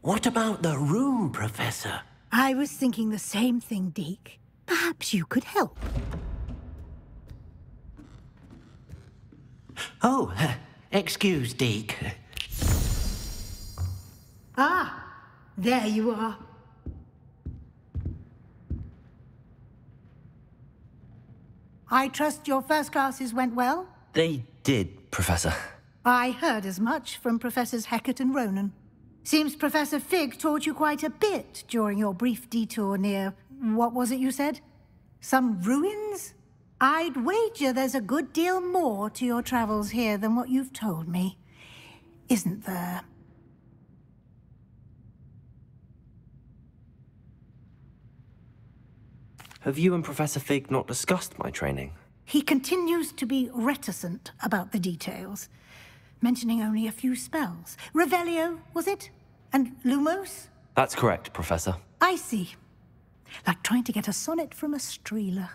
What about the room, Professor? I was thinking the same thing, Deke. Perhaps you could help. Oh, excuse, Deke. Ah, there you are. I trust your first classes went well? They did, Professor. I heard as much from Professors Hecat and Ronan. Seems Professor Fig taught you quite a bit during your brief detour near... what was it you said? Some ruins? I'd wager there's a good deal more to your travels here than what you've told me. Isn't there? Have you and Professor Fig not discussed my training? He continues to be reticent about the details, mentioning only a few spells. Revelio, was it? And Lumos? That's correct, Professor. I see. Like trying to get a sonnet from a streeler.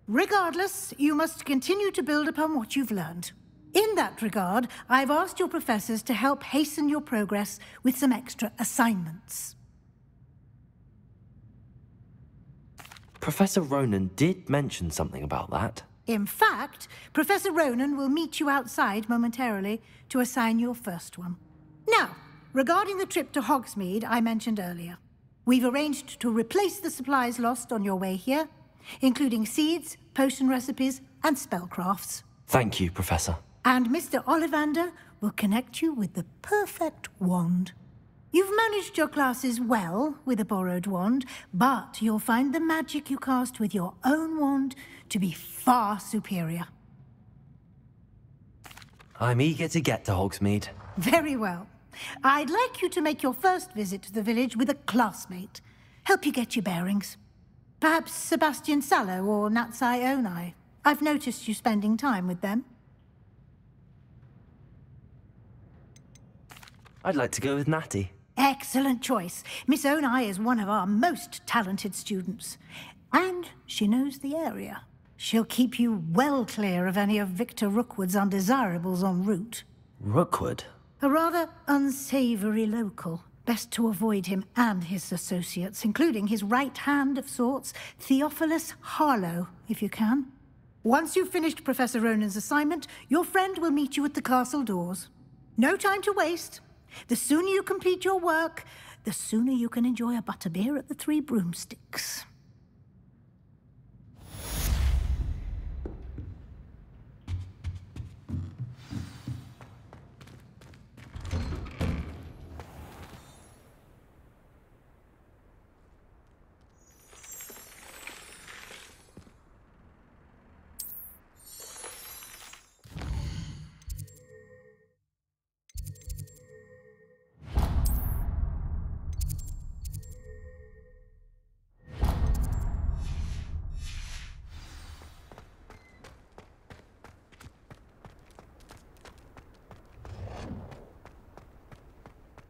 Regardless, you must continue to build upon what you've learned. In that regard, I've asked your professors to help hasten your progress with some extra assignments. Professor Ronan did mention something about that. In fact, Professor Ronan will meet you outside momentarily to assign your first one. Now, regarding the trip to Hogsmead I mentioned earlier, we've arranged to replace the supplies lost on your way here, including seeds, potion recipes, and spellcrafts. Thank you, Professor. And Mr. Ollivander will connect you with the perfect wand. You've managed your classes well with a borrowed wand, but you'll find the magic you cast with your own wand to be far superior. I'm eager to get to Hogsmead. Very well. I'd like you to make your first visit to the village with a classmate. Help you get your bearings. Perhaps Sebastian Sallow or Natsai Onai. I've noticed you spending time with them. I'd like to go with Natty. Excellent choice. Miss Onai is one of our most talented students. And she knows the area. She'll keep you well clear of any of Victor Rookwood's undesirables en route. Rookwood? A rather unsavory local. Best to avoid him and his associates, including his right hand of sorts, Theophilus Harlow, if you can. Once you've finished Professor Ronan's assignment, your friend will meet you at the castle doors. No time to waste. The sooner you complete your work, the sooner you can enjoy a butterbeer at the Three Broomsticks.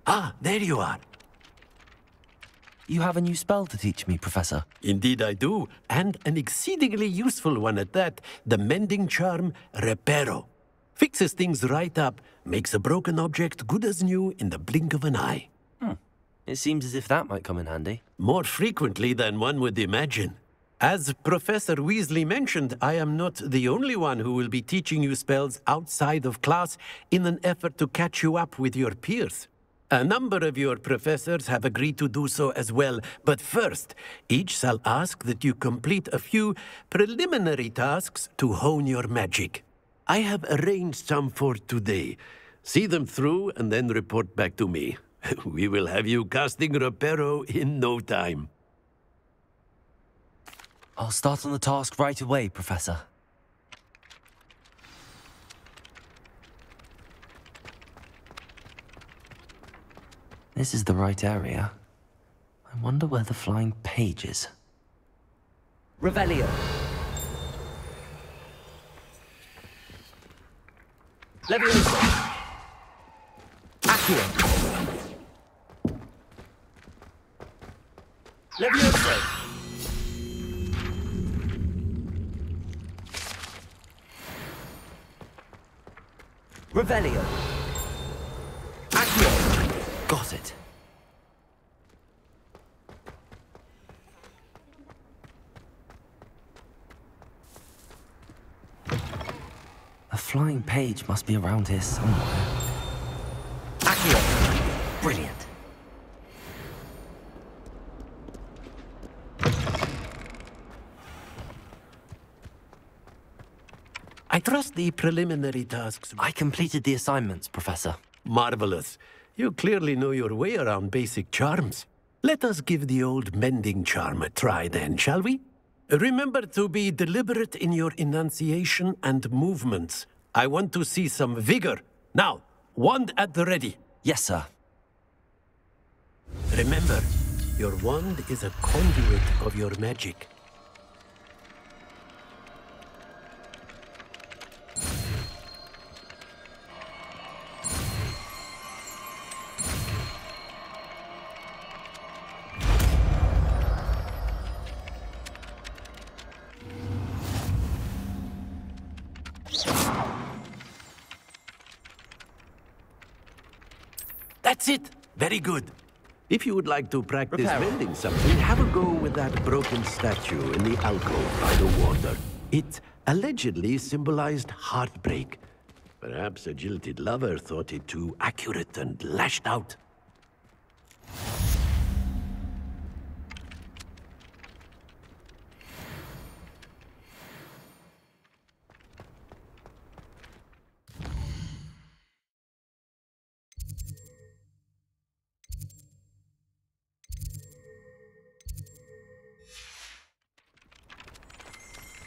Ah, there you are. You have a new spell to teach me, Professor. Indeed I do, and an exceedingly useful one at that. The mending charm, Reparo. Fixes things right up, makes a broken object good as new in the blink of an eye. It seems as if that might come in handy. More frequently than one would imagine. As Professor Weasley mentioned, I am not the only one who will be teaching you spells outside of class in an effort to catch you up with your peers. A number of your professors have agreed to do so as well, but first, each shall ask that you complete a few preliminary tasks to hone your magic. I have arranged some for today. See them through and then report back to me. We will have you casting Reparo in no time. I'll start on the task right away, Professor. This is the right area. I wonder where the flying page is. Revelio. Leviosa. Accio. Leviosa. Revelio. Accio. Got it. flying page must be around here somewhere. Accio! Brilliant. I trust the preliminary tasks. I completed the assignments, Professor. Marvelous. You clearly know your way around basic charms. Let us give the old mending charm a try then, shall we? Remember to be deliberate in your enunciation and movements. I want to see some vigor. Now, wand at the ready. Yes, sir. Remember, your wand is a conduit of your magic. That's it! Very good. If you would like to practice mending something, have a go with that broken statue in the alcove by the water. It allegedly symbolized heartbreak. Perhaps a jilted lover thought it too accurate and lashed out.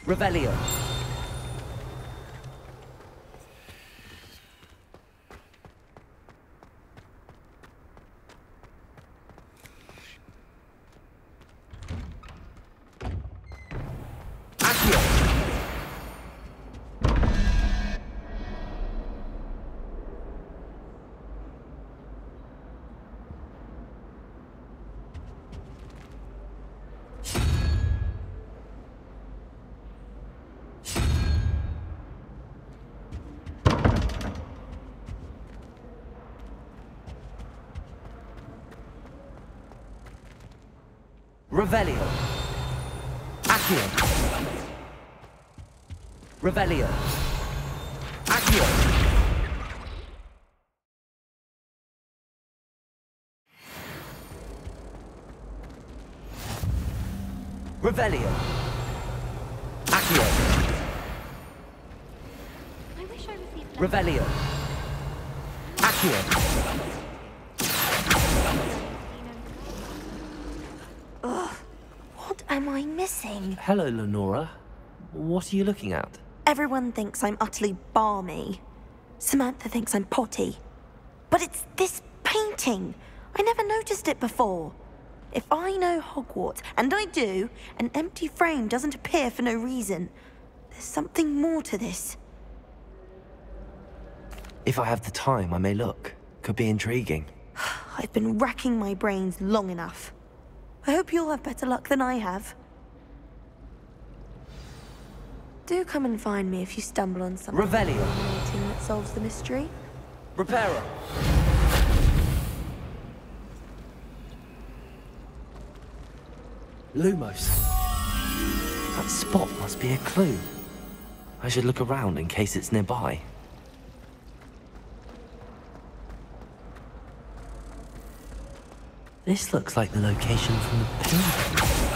Revelio. Revelio. Accio. Revelio. Accio. Revelio. Accio. I wish I received Revelio. Accio. What am I missing? Hello, Lenora. What are you looking at? Everyone thinks I'm utterly balmy. Samantha thinks I'm potty. But it's this painting. I never noticed it before. If I know Hogwarts, and I do, an empty frame doesn't appear for no reason. There's something more to this. If I have the time, I may look. Could be intriguing. I've been racking my brains long enough. I hope you'll have better luck than I have. Do come and find me if you stumble on something Revelio. fascinating that solves the mystery. Reparo. Lumos. That spot must be a clue. I should look around in case it's nearby. This looks like the location from the painting.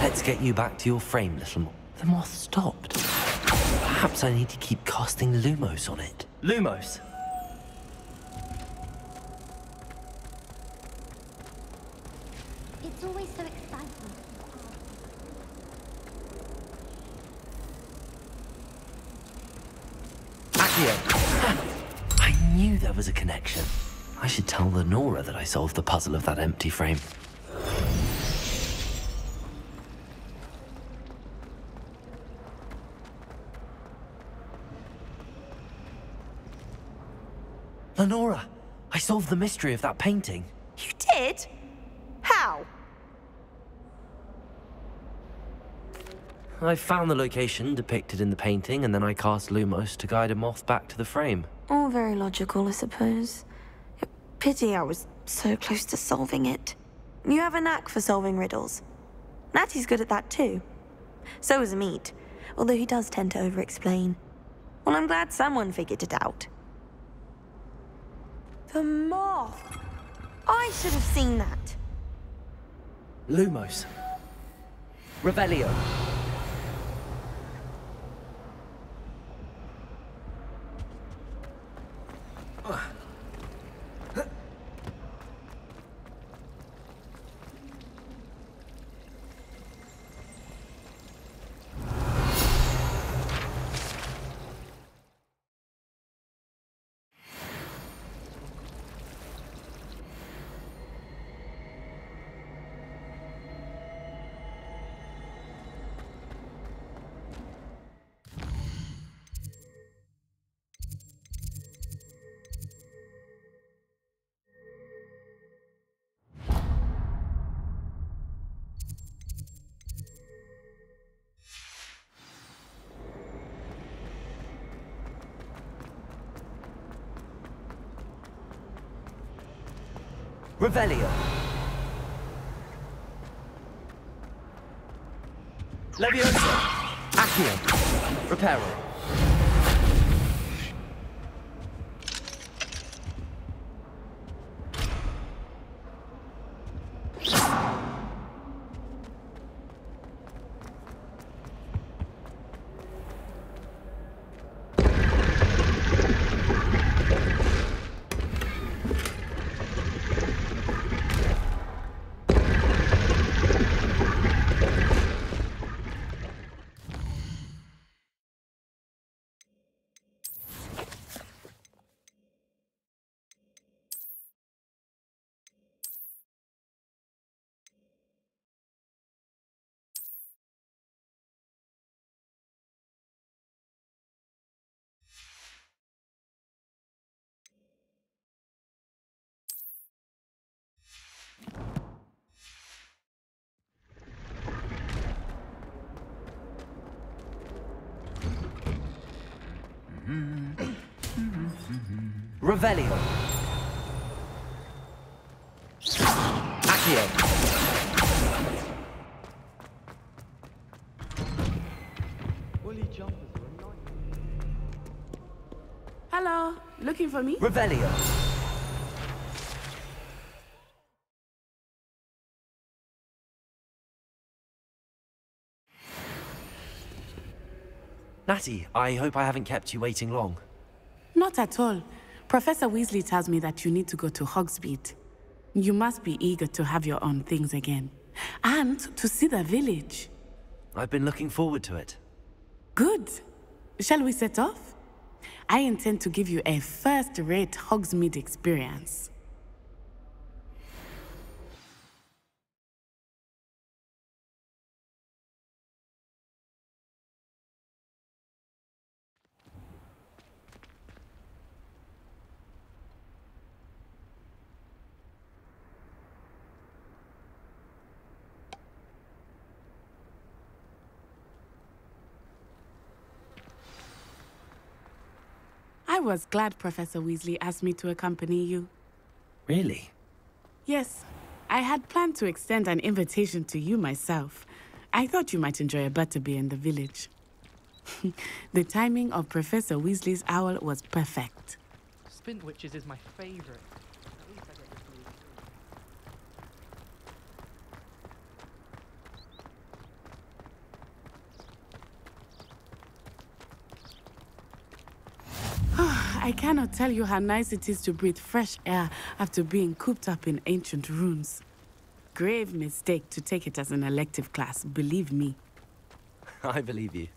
Let's get you back to your frame, little moth. The moth stopped. Perhaps I need to keep casting Lumos on it. Lumos! It's always so exciting. Accio! I knew there was a connection. I should tell Lenora that I solved the puzzle of that empty frame. Lenora, I solved the mystery of that painting. You did? How? I found the location depicted in the painting, and then I cast Lumos to guide a moth back to the frame. All very logical, I suppose. Pity I was so close to solving it. You have a knack for solving riddles. Natty's good at that too. So is Meat, although he does tend to over-explain. Well, I'm glad someone figured it out. The moth! I should have seen that. Lumos. Revelio. Revelio. Leviosa. Accio. Reparo. Revelio. Accio. Hello, looking for me? Revelio. Natty, I hope I haven't kept you waiting long. Not at all. Professor Weasley tells me that you need to go to Hogsmead. You must be eager to have your own things again. And to see the village. I've been looking forward to it. Good. Shall we set off? I intend to give you a first-rate Hogsmead experience. I was glad Professor Weasley asked me to accompany you. Really? Yes, I had planned to extend an invitation to you myself. I thought you might enjoy a butterbeer in the village. The timing of Professor Weasley's owl was perfect. Spintwitches is my favorite. At least I get this movie. I cannot tell you how nice it is to breathe fresh air after being cooped up in ancient ruins. Grave mistake to take it as an elective class, believe me. I believe you.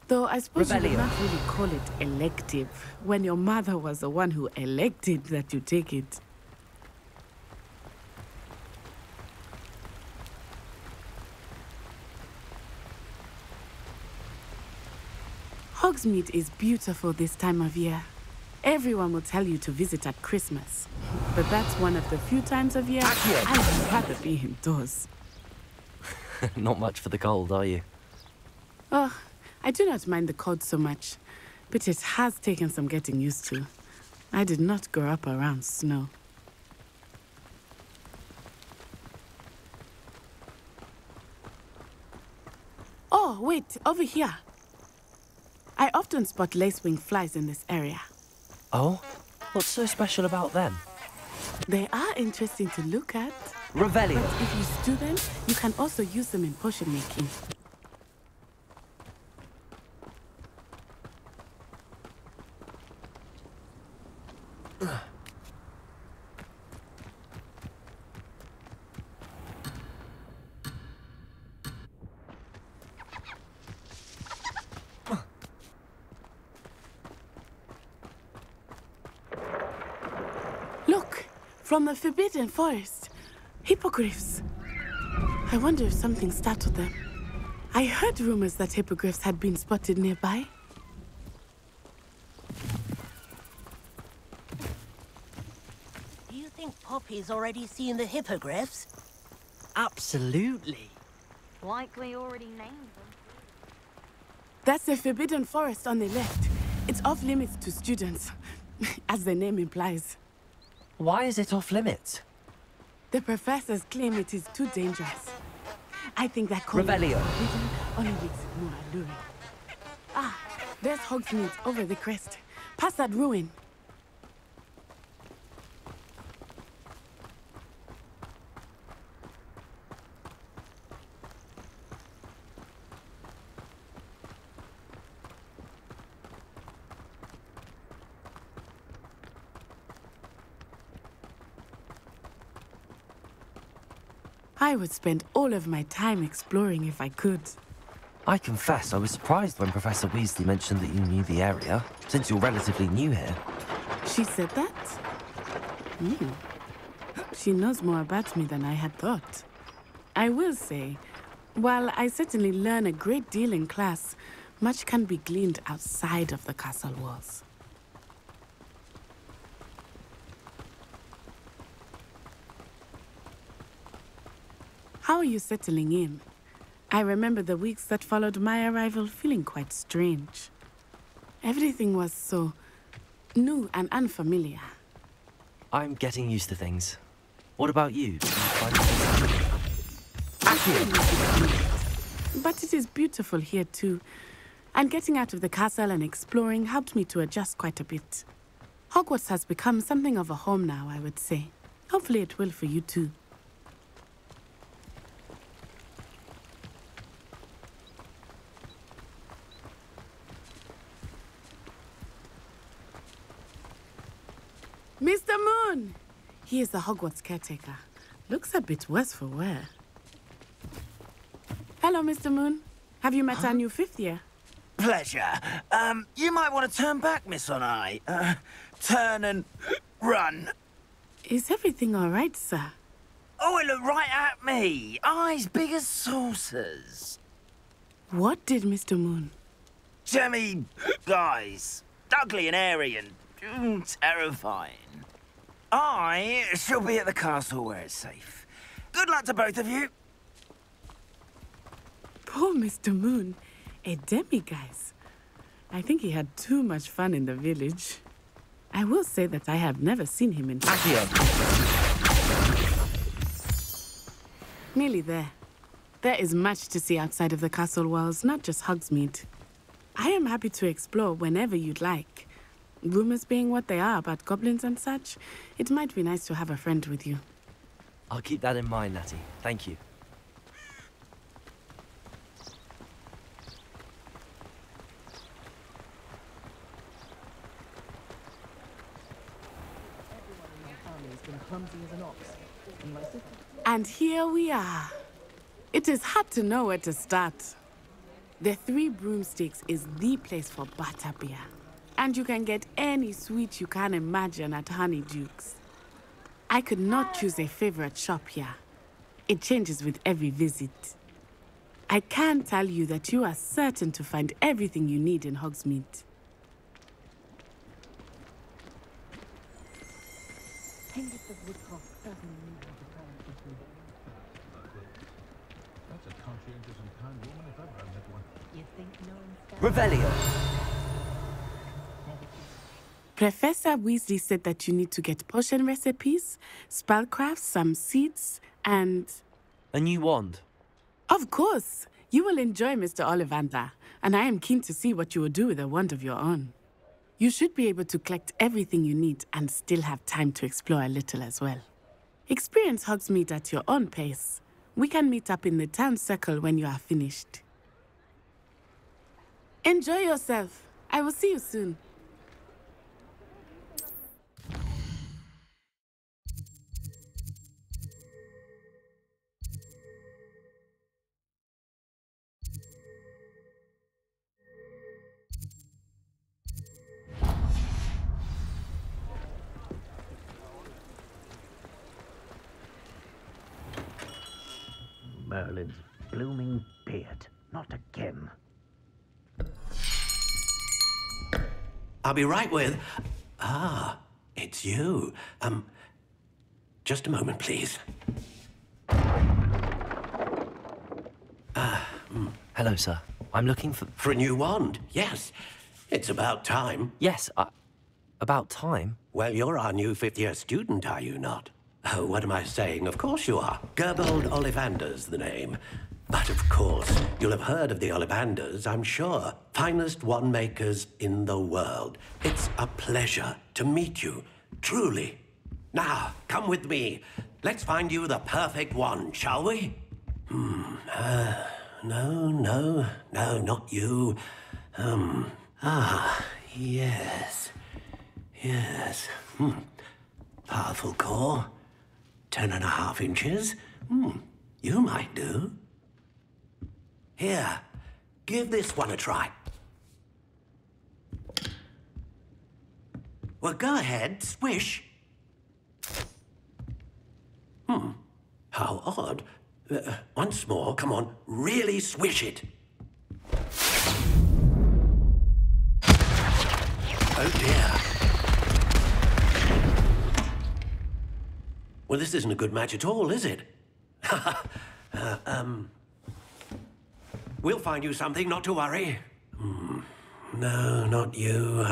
Though I suppose you Revelio. would not really call it elective, when your mother was the one who elected that you take it. Hogsmeade is beautiful this time of year. Everyone will tell you to visit at Christmas. But that's one of the few times of year Accio. I would rather be indoors. Not much for the cold, are you? Oh, I do not mind the cold so much, but it has taken some getting used to. I did not grow up around snow. Oh, wait, over here. I often spot lacewing flies in this area. Oh? What's so special about them? They are interesting to look at. Revelio. But if you stew them, you can also use them in potion making. Look, from the Forbidden Forest. Hippogriffs. I wonder if something startled them. I heard rumors that hippogriffs had been spotted nearby. Do you think Poppy's already seen the hippogriffs? Absolutely. Likely already named them. That's the Forbidden Forest on the left. It's off limits to students, as the name implies. Why is it off limits? The professors claim it is too dangerous. I think that calling it Revelio. forbidden only makes it more alluring. Ah, there's Hogsmead over the crest. Past that ruin. I would spend all of my time exploring if I could. I confess I was surprised when Professor Weasley mentioned that you knew the area, since you're relatively new here. She said that? She knows more about me than I had thought. I will say, while I certainly learn a great deal in class, much can be gleaned outside of the castle walls. How are you settling in? I remember the weeks that followed my arrival feeling quite strange. Everything was so new and unfamiliar. I'm getting used to things. What about you? But it is beautiful here too. And getting out of the castle and exploring helped me to adjust quite a bit. Hogwarts has become something of a home now, I would say. Hopefully it will for you too. Mr. Moon! He is the Hogwarts caretaker. Looks a bit worse for wear. Hello, Mr. Moon. Have you met our new fifth year? Pleasure. You might want to turn back, Miss On-Eye. Turn and run. Is everything all right, sir? Oh, it looked right at me. Eyes big as saucers. What did Mr. Moon? Jemmy guys. Ugly and airy and terrifying. I shall be at the castle where it's safe. Good luck to both of you. Poor Mr. Moon. A demiguise. I think he had too much fun in the village. I will say that I have never seen him in... Nearly there. There is much to see outside of the castle walls, not just Hogsmead. I am happy to explore whenever you'd like. Rumors being what they are about goblins and such, it might be nice to have a friend with you. I'll keep that in mind, Natty. Thank you. And here we are. It is hard to know where to start. The Three Broomsticks is the place for butterbeer. And you can get any sweet you can imagine at Honeydukes. I could not choose a favorite shop here. It changes with every visit. I can tell you that you are certain to find everything you need in Hogsmead. Revelio. Professor Weasley said that you need to get potion recipes, spellcrafts, some seeds, and... A new wand. Of course! You will enjoy Mr. Ollivander, and I am keen to see what you will do with a wand of your own. You should be able to collect everything you need and still have time to explore a little as well. Experience Hogsmead at your own pace. We can meet up in the town circle when you are finished. Enjoy yourself. I will see you soon. Merlin's blooming beard. Not again. I'll be right with... it's you. Just a moment, please. Hello, sir. I'm looking for... For a new wand, yes. It's about time. Yes, about time. Well, you're our new fifth-year student, are you not? Oh, what am I saying? Of course you are. Gerbold Ollivander's the name. But of course, you'll have heard of the Ollivanders, I'm sure. Finest wand makers in the world. It's a pleasure to meet you, truly. Now, come with me. Let's find you the perfect wand, shall we? No, not you. Yes. Powerful core. 10.5 inches. You might do. Here, give this one a try. Well, go ahead, swish. How odd. Once more, come on, really swish it. Oh dear. Well, this isn't a good match at all, is it? We'll find you something, not to worry. No, not you.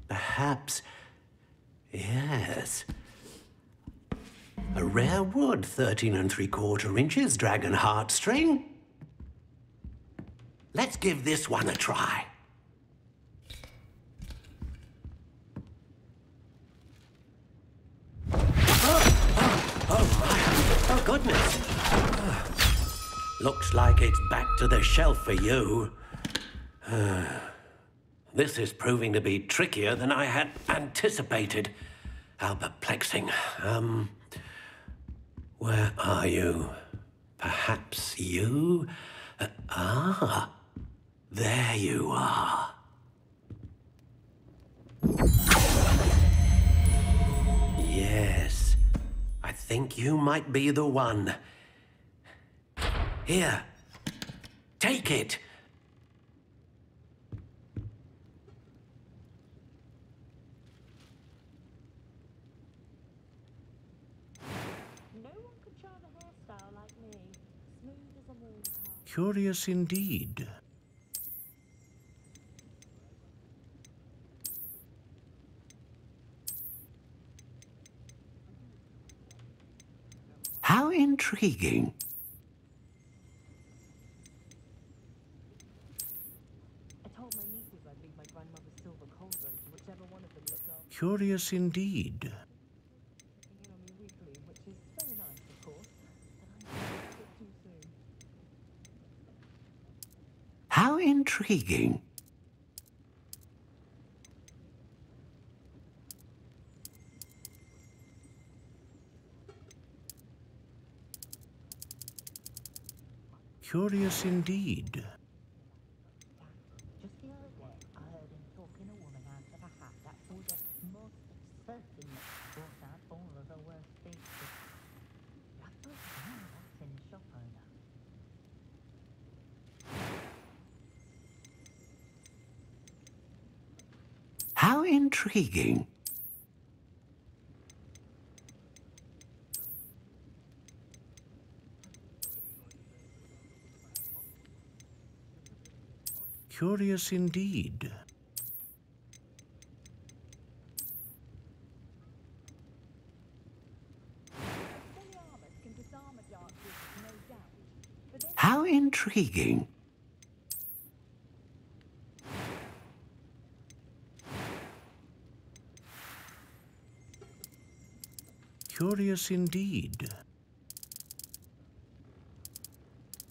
Perhaps... yes. A rare wood, 13 3/4 inches, dragon heartstring. Let's give this one a try. Oh, goodness. Looks like it's back to the shelf for you. This is proving to be trickier than I had anticipated. How perplexing. Where are you? Perhaps you? There you are. Yes, I think you might be the one. Here, take it. No one could try the hairstyle like me. Smooth as a mortar. Curious indeed. How intriguing. I told my nieces I'd leave my grandmother's silver cauldron to whichever one of them looked after. Curious indeed. Checking in on me weekly, which is very nice, of course. But I think it's a bit too soon. How intriguing. Curious indeed. Just the other day, I heard him talking a woman out of a hat that would have most certainly brought out all of her worst features. I thought, that's in shop owner. How intriguing. Curious indeed. Fully armored can disarm a dark wizard, no doubt. How intriguing. Curious indeed.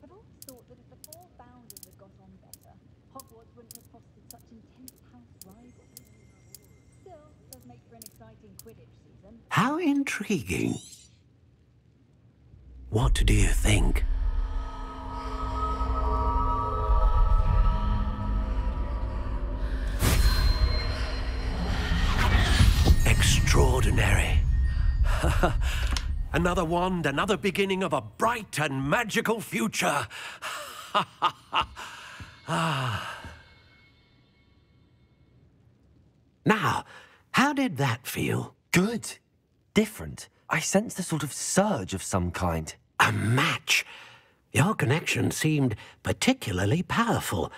I've always thought that if the four founders had got on better, Hogwarts wouldn't have fostered such intense house rivalry. Still, it does make for an exciting Quidditch season. How intriguing. What do you think? Extraordinary. Another wand, another beginning of a bright and magical future. Now, how did that feel? Good. Different. I sensed a sort of surge of some kind. A match. Your connection seemed particularly powerful.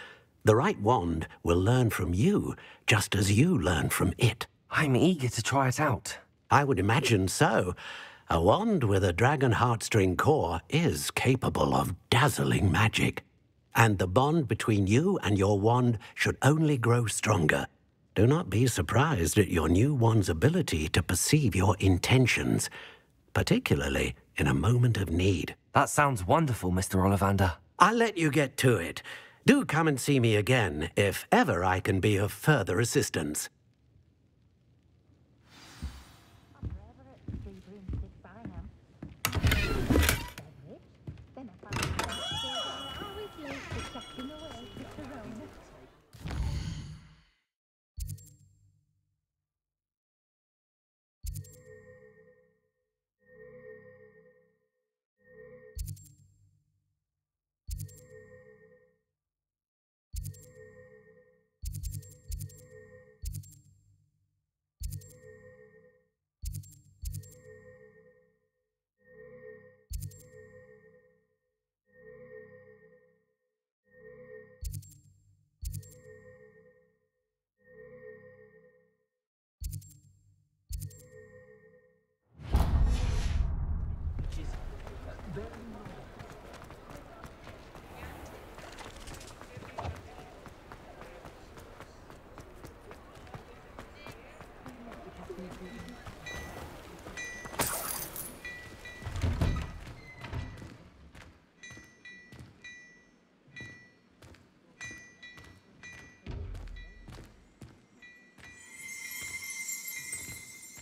The right wand will learn from you, just as you learn from it. I'm eager to try it out. I would imagine so. A wand with a dragon heartstring core is capable of dazzling magic. And the bond between you and your wand should only grow stronger. Do not be surprised at your new wand's ability to perceive your intentions, particularly in a moment of need. That sounds wonderful, Mr. Ollivander. I'll let you get to it. Do come and see me again if ever I can be of further assistance.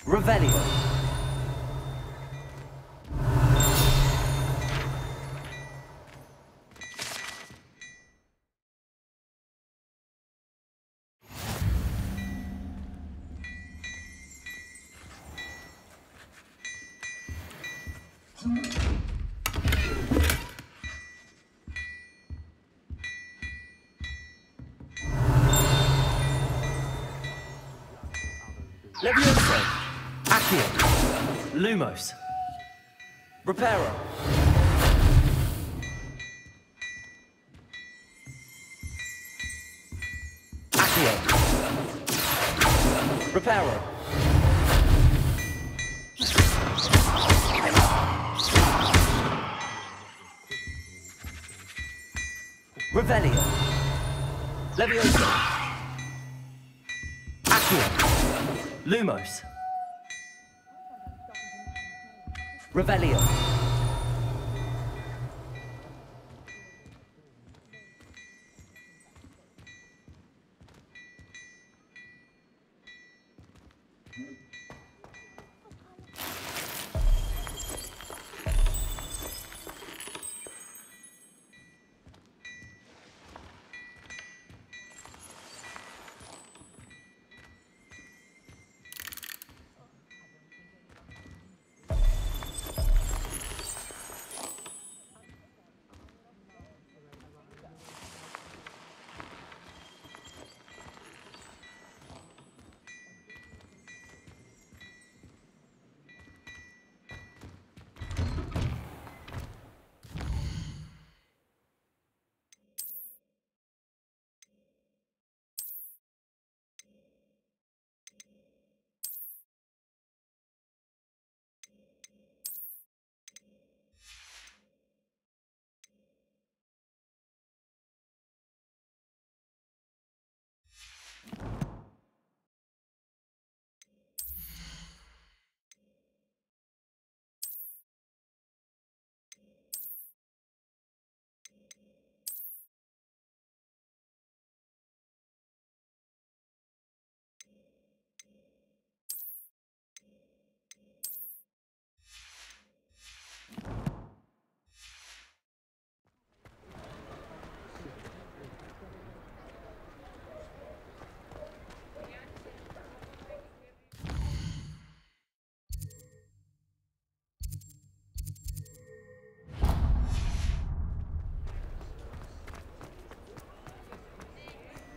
Revelio. Levioso. Accio. Lumos. Reparo. Accio. Reparo. Revelio. Levioso. Accio. Lumos. Revelio.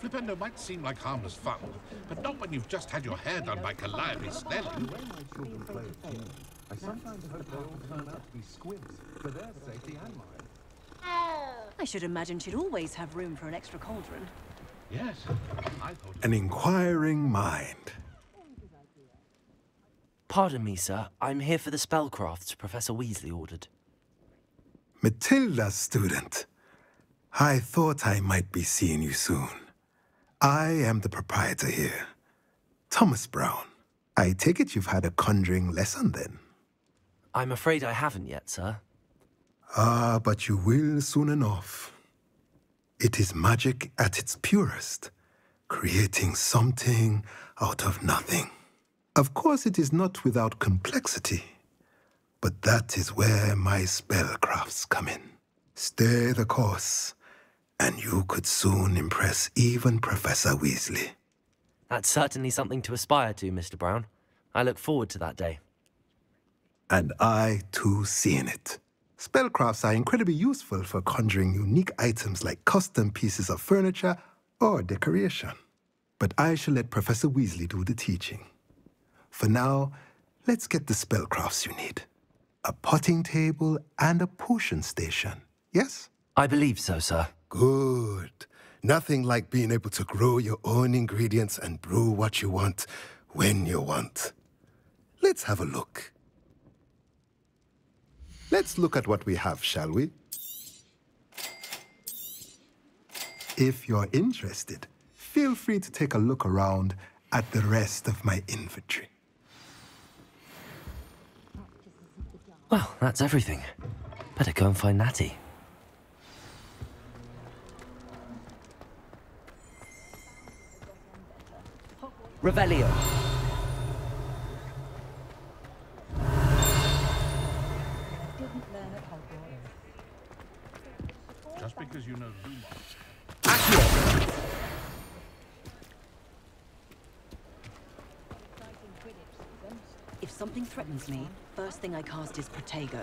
Flipendo might seem like harmless fun, but not when you've just had your hair done by Calliope Snelling. I sometimes hope they all turn out to be squibs, for their safety and mine. I should imagine she'd always have room for an extra cauldron. Yes, I thought... An inquiring mind. Pardon me, sir. I'm here for the spellcrafts Professor Weasley ordered. Matilda, student. I thought I might be seeing you soon. I am the proprietor here, Thomas Brown. I take it you've had a conjuring lesson then? I'm afraid I haven't yet, sir. Ah, but you will soon enough. It is magic at its purest, creating something out of nothing. Of course, it is not without complexity, but that is where my spellcrafts come in. Stay the course, and you could soon impress even Professor Weasley. That's certainly something to aspire to, Mr. Brown. I look forward to that day. And I, too, see in it. Spellcrafts are incredibly useful for conjuring unique items like custom pieces of furniture or decoration. But I shall let Professor Weasley do the teaching. For now, let's get the spellcrafts you need. A potting table and a potion station, yes? I believe so, sir. Good. Nothing like being able to grow your own ingredients and brew what you want when you want. Let's have a look. Let's look at what we have, shall we? If you're interested, feel free to take a look around at the rest of my inventory. Well, that's everything. Better go and find Natty. Revelio. Just because you know Lumos. If something threatens me, first thing I cast is Protego.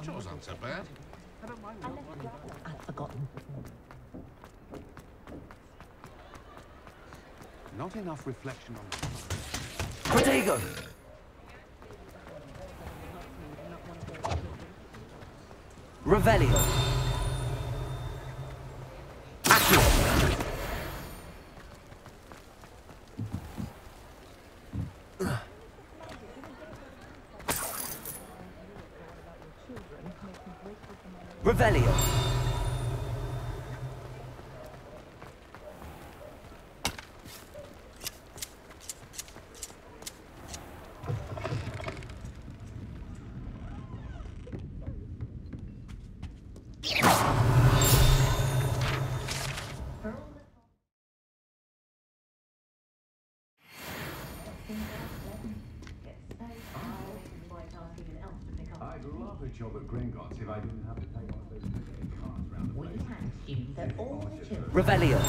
Yours aren't so bad. I don't mind. I'd forgotten. Not enough reflection on the... Protego! Revelio. Revelio. I'd love a job at Gringotts if I didn't have to take off those cards around the place. We can assume that all the children... Revelio.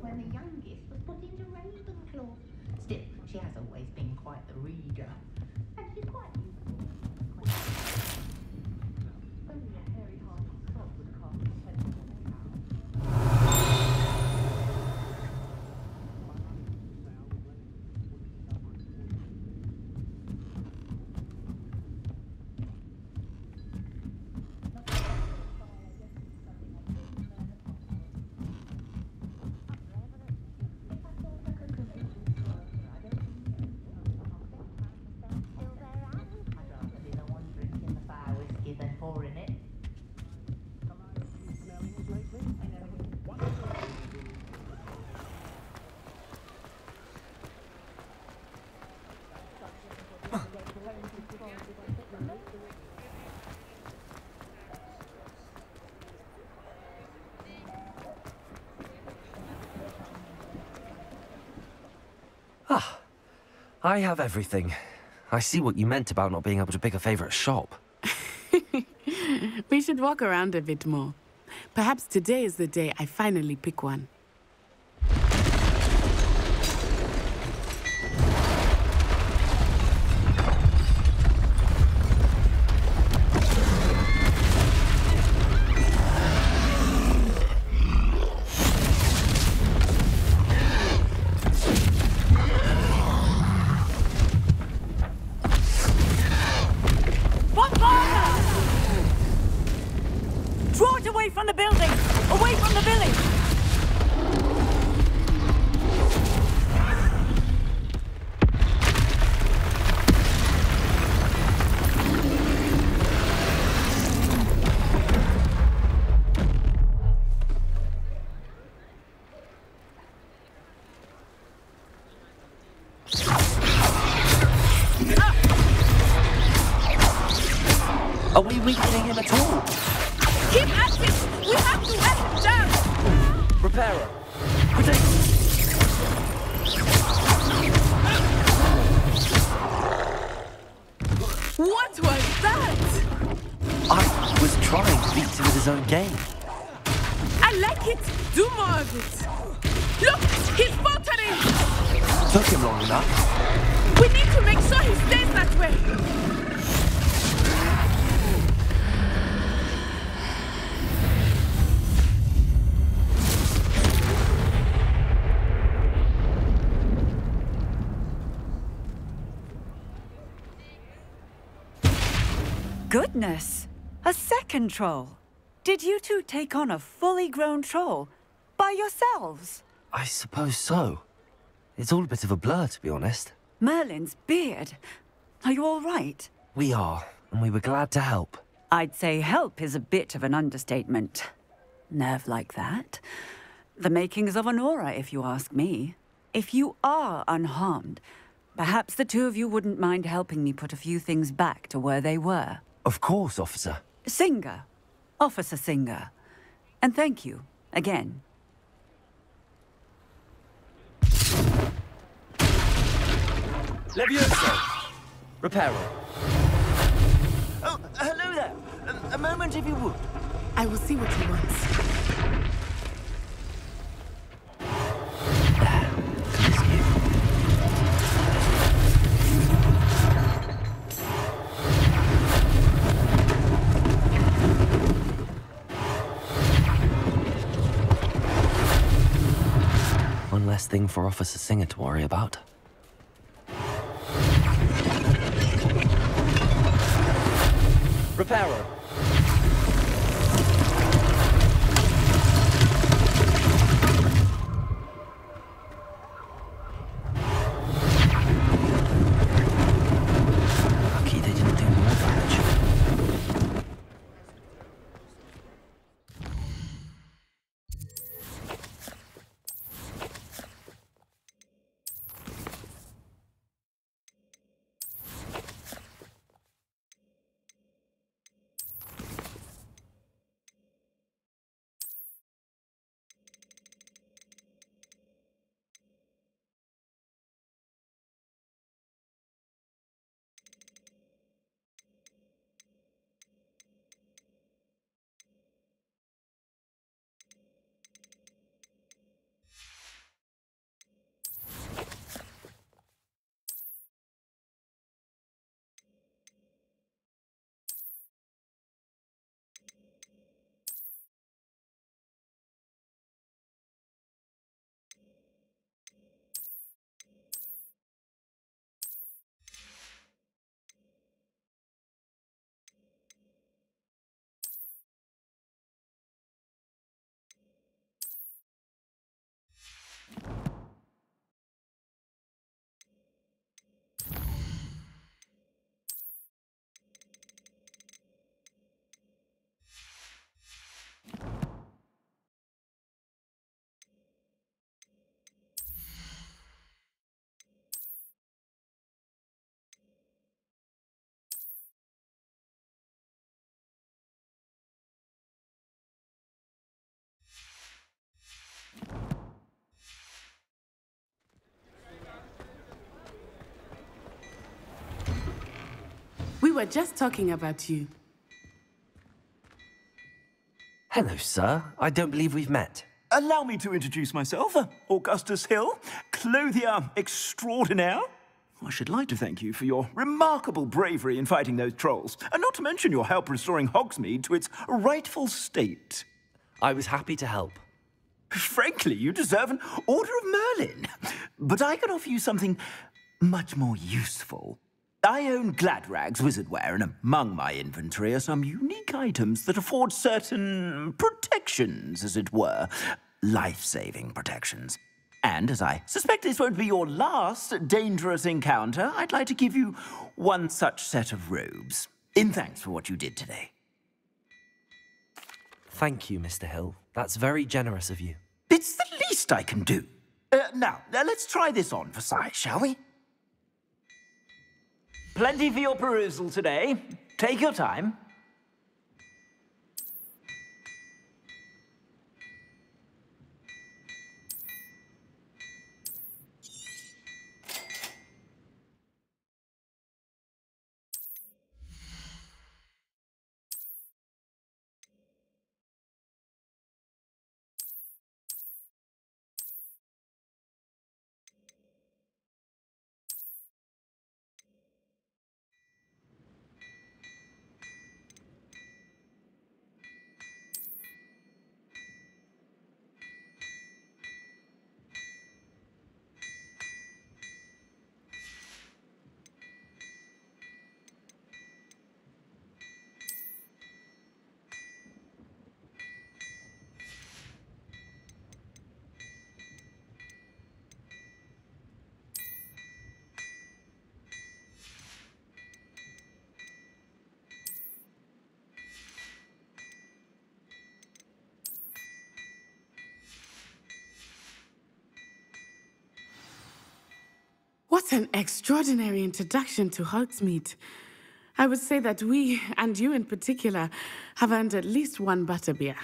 When the youngest was put into Ravenclaw. Still, she has always been quite the reader. And she's quite useful. Only a hairy heart sod would cast a pencil out. Ah, I have everything. I see what you meant about not being able to pick a favorite shop. We should walk around a bit more. Perhaps today is the day I finally pick one. Draw it away from the building! Away from the village! Are we weakening him at all? Keep at it! We have to let him down! Reparo! Protect! What was that? I was trying to beat him with his own game. I like it! Do more of it! Look! He's faltering! Took him long enough. We need to make sure he stays that way! Goodness! A second troll! Did you two take on a fully grown troll? By yourselves? I suppose so. It's all a bit of a blur, to be honest. Merlin's beard. Are you all right? We are, and we were glad to help. I'd say help is a bit of an understatement. Nerve like that. The makings of an aura, if you ask me. If you are unharmed, perhaps the two of you wouldn't mind helping me put a few things back to where they were. Of course, officer. Singer. Officer Singer. And thank you, again. Levioso! Reparo. Oh, hello there. A moment, if you would. I will see what he wants. One less thing for Officer Singer to worry about. Reparo. Lucky they didn't do more damage. were just talking about you. Hello, sir. I don't believe we've met. Allow me to introduce myself, Augustus Hill, clothier extraordinaire. I should like to thank you for your remarkable bravery in fighting those trolls, and not to mention your help restoring Hogsmead to its rightful state. I was happy to help. Frankly, you deserve an Order of Merlin. But I can offer you something much more useful. I own Gladrag's wizardware, and among my inventory are some unique items that afford certain protections, as it were. Life-saving protections. And as I suspect this won't be your last dangerous encounter, I'd like to give you one such set of robes, in thanks for what you did today. Thank you, Mr. Hill. That's very generous of you. It's the least I can do. Now, let's try this on for size, shall we? Plenty for your perusal today. Take your time. What an extraordinary introduction to Hogsmead. I would say that we, and you in particular, have earned at least one butterbeer.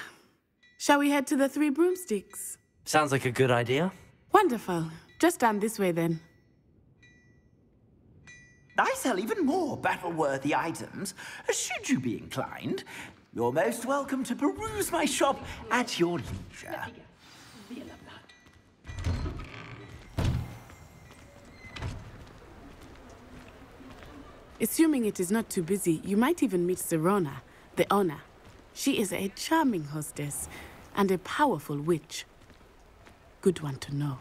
Shall we head to the Three Broomsticks? Sounds like a good idea. Wonderful. Just down this way then. I sell even more battle-worthy items, should you be inclined. You're most welcome to peruse my shop at your leisure. Assuming it is not too busy, you might even meet Sirona, the owner. She is a charming hostess and a powerful witch. Good one to know.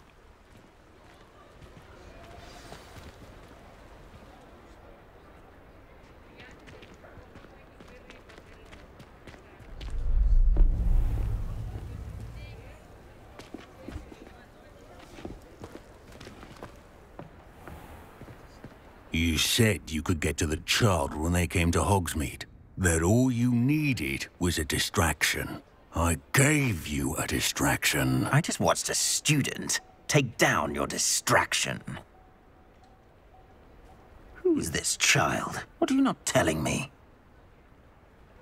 You said you could get to the child when they came to Hogsmead. That all you needed was a distraction. I gave you a distraction. I just watched a student take down your distraction. Who is this child? What are you not telling me?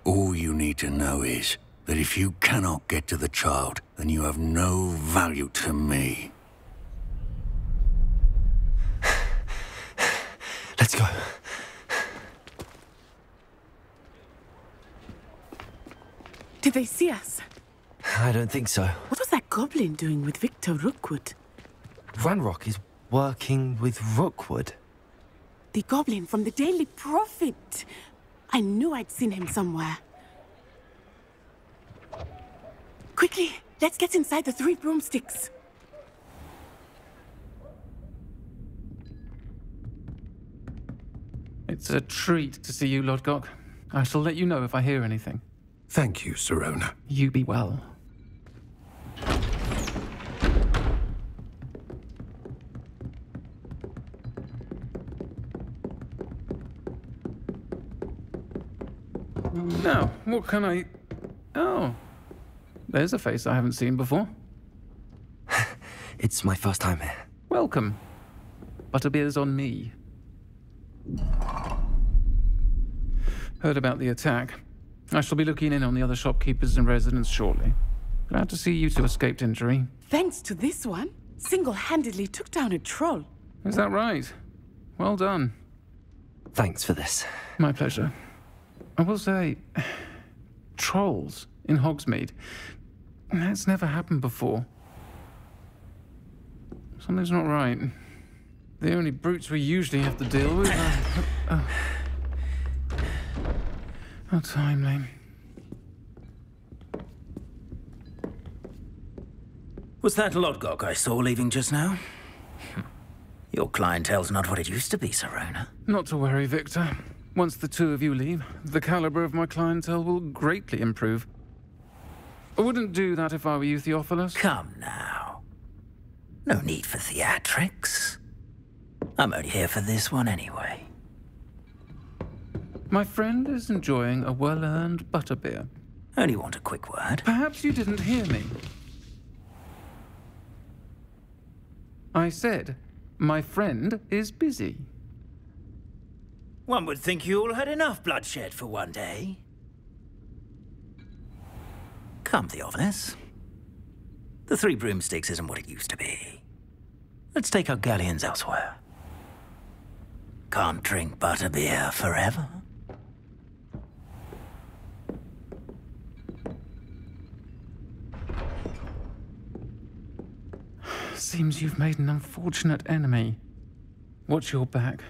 All you need to know is that if you cannot get to the child, then you have no value to me. Let's go. Did they see us? I don't think so. What was that goblin doing with Victor Rookwood? Ranrock is working with Rookwood. The goblin from the Daily Prophet. I knew I'd seen him somewhere. Quickly, let's get inside the Three Broomsticks. It's a treat to see you, Lodgok. I shall let you know if I hear anything. Thank you, Sirona. You be well. Now, what can I... Oh, there's a face I haven't seen before. It's my first time here. Welcome. Butterbeer's on me. Heard about the attack. I shall be looking in on the other shopkeepers and residents shortly. Glad to see you two escaped injury. Thanks to this one, single-handedly took down a troll. Is that right? Well done. Thanks for this. My pleasure. I will say, trolls in Hogsmead. That's never happened before. Something's not right. The only brutes we usually have to deal with are... How timely. Was that Lodgok I saw leaving just now? Your clientele's not what it used to be, Sirona. Not to worry, Victor. Once the two of you leave, the caliber of my clientele will greatly improve. I wouldn't do that if I were you, Theophilus. Come now. No need for theatrics. I'm only here for this one anyway. My friend is enjoying a well-earned butterbeer. Only want a quick word. Perhaps you didn't hear me. I said, my friend is busy. One would think you all had enough bloodshed for one day. Come, Theophilus. The Three Broomsticks isn't what it used to be. Let's take our galleons elsewhere. Can't drink butterbeer forever. Seems you've made an unfortunate enemy. Watch your back.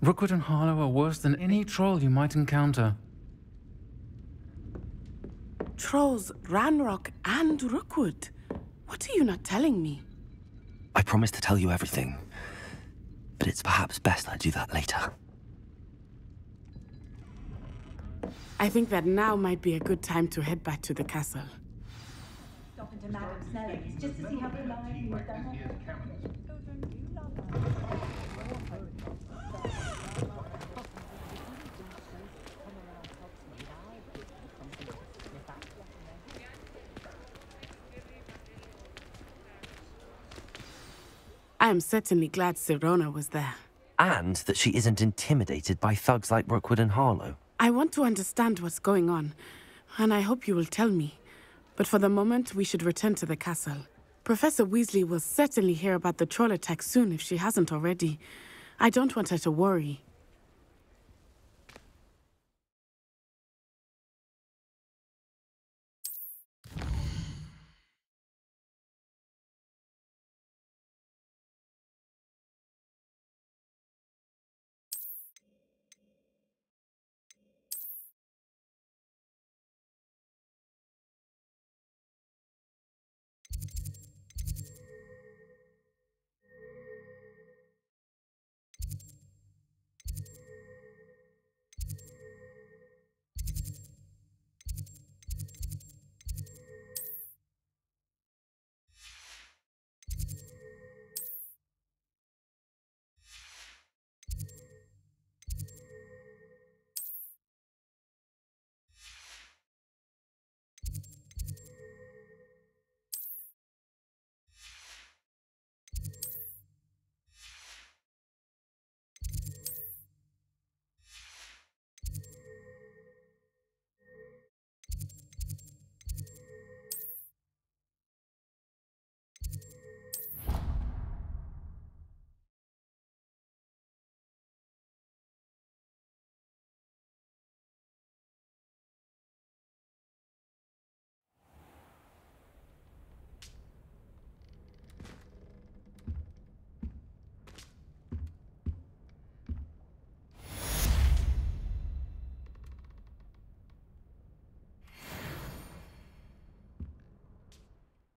Rookwood and Harlow are worse than any troll you might encounter. Trolls, Ranrock, and Rookwood. What are you not telling me? I promised to tell you everything, but it's perhaps best I do that later. I think that now might be a good time to head back to the castle. Stop into Madame Snelling's just to see how polite you have done. I am certainly glad Sirona was there. And that she isn't intimidated by thugs like Rookwood and Harlow. I want to understand what's going on, and I hope you will tell me. But for the moment, we should return to the castle. Professor Weasley will certainly hear about the troll attack soon if she hasn't already. I don't want her to worry.